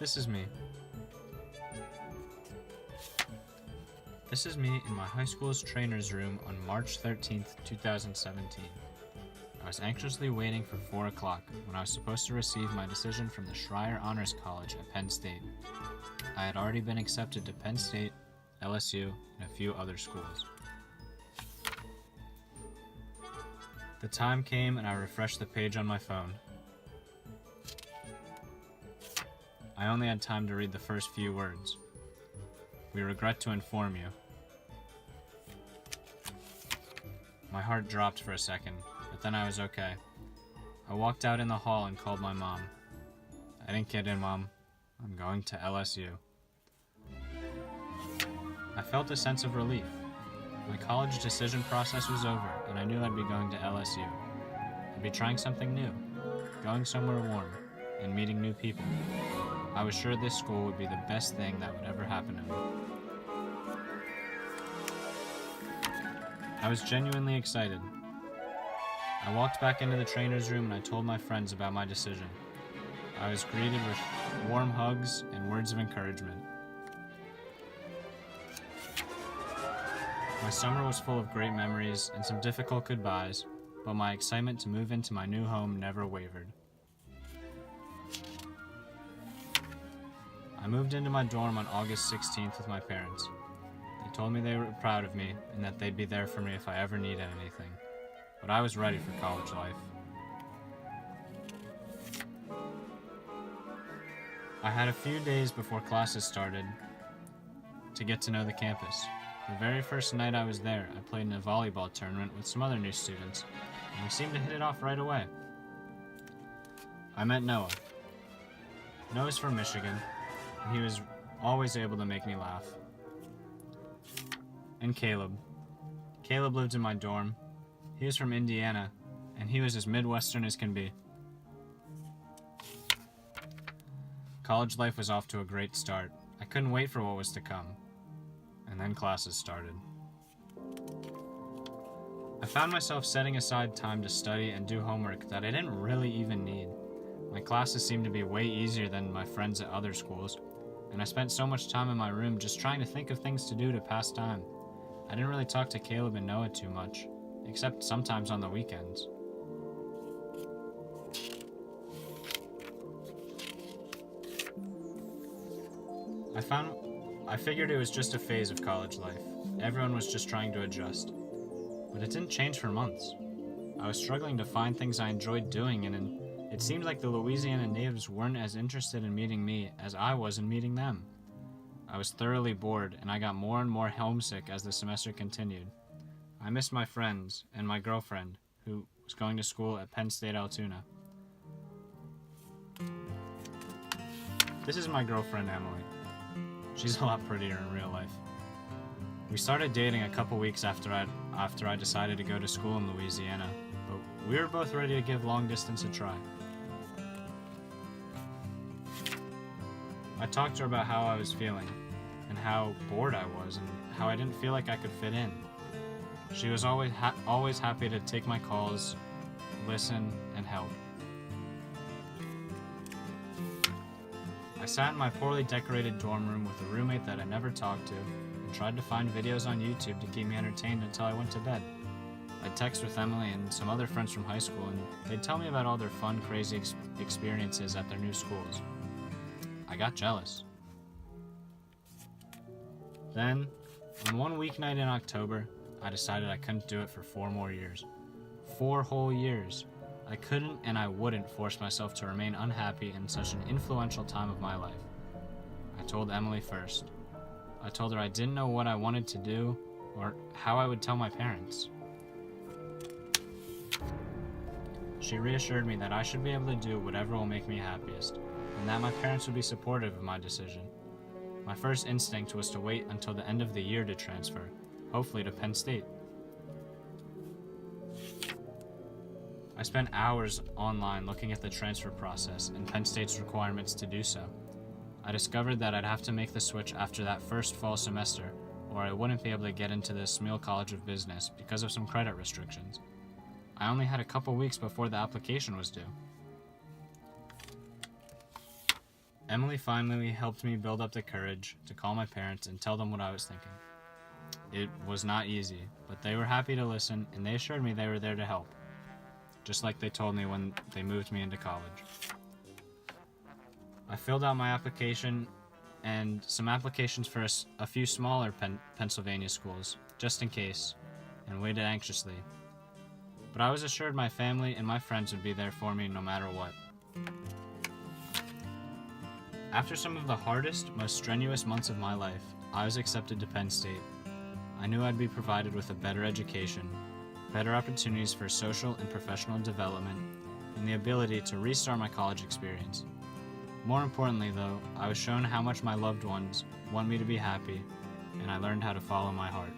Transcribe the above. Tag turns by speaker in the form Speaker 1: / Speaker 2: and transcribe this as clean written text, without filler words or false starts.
Speaker 1: This is me. This is me in my high school's trainer's room on March 13th, 2017. I was anxiously waiting for 4 o'clock when I was supposed to receive my decision from the Schreier Honors College at Penn State. I had already been accepted to Penn State, LSU, and a few other schools. The time came and I refreshed the page on my phone. I only had time to read the first few words. We regret to inform you. My heart dropped for a second, but then I was okay. I walked out in the hall and called my mom. I didn't get in, Mom. I'm going to LSU. I felt a sense of relief. My college decision process was over, and I knew I'd be going to LSU. I'd be trying something new, going somewhere warm, and meeting new people. I was sure this school would be the best thing that would ever happen to me. I was genuinely excited. I walked back into the trainer's room and I told my friends about my decision. I was greeted with warm hugs and words of encouragement. My summer was full of great memories and some difficult goodbyes, but my excitement to move into my new home never wavered. I moved into my dorm on August 16th with my parents. They told me they were proud of me and that they'd be there for me if I ever needed anything. But I was ready for college life. I had a few days before classes started to get to know the campus. The very first night I was there, I played in a volleyball tournament with some other new students, and we seemed to hit it off right away. I met Noah. Noah's from Michigan, and he was always able to make me laugh. And Caleb. Caleb lived in my dorm. He was from Indiana, and he was as Midwestern as can be. College life was off to a great start. I couldn't wait for what was to come. And then classes started. I found myself setting aside time to study and do homework that I didn't really even need. My classes seemed to be way easier than my friends at other schools, and I spent so much time in my room just trying to think of things to do to pass time. I didn't really talk to Caleb and Noah too much, except sometimes on the weekends. I figured it was just a phase of college life. Everyone was just trying to adjust. But it didn't change for months. I was struggling to find things I enjoyed doing, and it seemed like the Louisiana natives weren't as interested in meeting me as I was in meeting them. I was thoroughly bored, and I got more and more homesick as the semester continued. I missed my friends and my girlfriend, who was going to school at Penn State Altoona. This is my girlfriend, Emily. She's a lot prettier in real life. We started dating a couple weeks after I decided to go to school in Louisiana, but we were both ready to give long distance a try. I talked to her about how I was feeling, and how bored I was, and how I didn't feel like I could fit in. She was always happy to take my calls, listen, and help. I sat in my poorly decorated dorm room with a roommate that I never talked to, and tried to find videos on YouTube to keep me entertained until I went to bed. I'd text with Emily and some other friends from high school, and they'd tell me about all their fun, crazy experiences at their new schools. I got jealous. Then, on one weeknight in October, I decided I couldn't do it for 4 more years. 4 whole years. I couldn't and I wouldn't force myself to remain unhappy in such an influential time of my life. I told Emily first. I told her I didn't know what I wanted to do or how I would tell my parents. She reassured me that I should be able to do whatever will make me happiest, and that my parents would be supportive of my decision. My first instinct was to wait until the end of the year to transfer, hopefully to Penn State. I spent hours online looking at the transfer process and Penn State's requirements to do so. I discovered that I'd have to make the switch after that first fall semester, or I wouldn't be able to get into the Smil College of Business because of some credit restrictions. I only had a couple weeks before the application was due. Emily finally helped me build up the courage to call my parents and tell them what I was thinking. It was not easy, but they were happy to listen, and they assured me they were there to help, just like they told me when they moved me into college. I filled out my application and some applications for a few smaller Pennsylvania schools, just in case, and waited anxiously. But I was assured my family and my friends would be there for me no matter what. After some of the hardest, most strenuous months of my life, I was accepted to Penn State. I knew I'd be provided with a better education, better opportunities for social and professional development, and the ability to restart my college experience. More importantly, though, I was shown how much my loved ones want me to be happy, and I learned how to follow my heart.